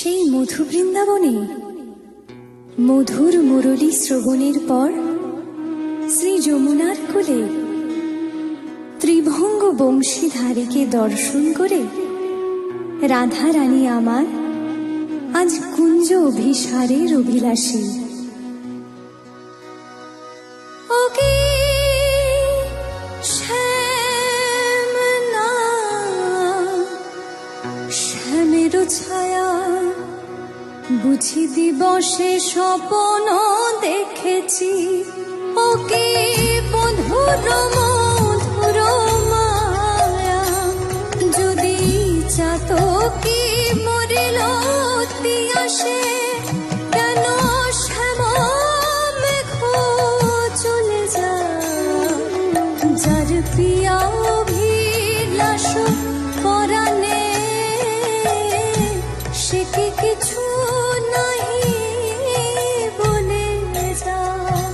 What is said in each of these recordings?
সেই মধু বৃন্দাবনে মধুর মুরলী শ্রবণের পর শ্রী যমুনার কোলে ত্রিভঙ্গ বংশীধারীকে দর্শন করে রাধা রানী আমার আজ কুঞ্জ অভিসারের অভিলাষী। ওকে শ্যামনা শ্যামের ছায়া বুঝি দিবসে স্বপ্ন দেখেছি। ওকে মধুর মধুর মায়া যদি চাতকি মরিল আসে কেন শ্যাম মেঘ চলে যায়। যার প্রিয়া অভিলাষ পরাণে সে কি কিছু নাহি বলে যায়।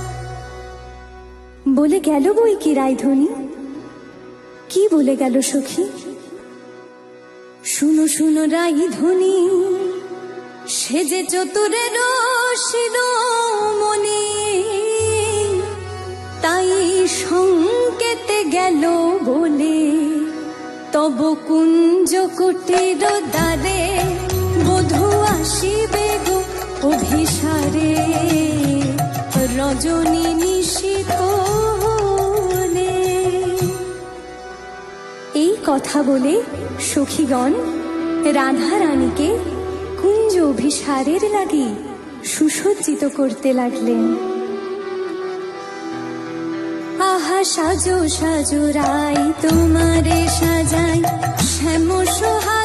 বলে গেল বই কি রায়ধনী, কি বলে গেল সখী? শুনো শুনো রায়ধনী, সে যে চতুরের শিরোমণি, তাই সংকেতে গেল বলে তব কুঞ্জ কুটির দ্বারে বধূ আসিবে গো অভিসারে রজনী নিশিকোণে। এই কথা বলে সখীগণ রাধা রানীকে কুঞ্জ অভিসারের লাগি সুসজ্জিত করতে লাগলেন। আহা সাজো সাজো রাই তোমারে সাজাই শ্যাম সোহা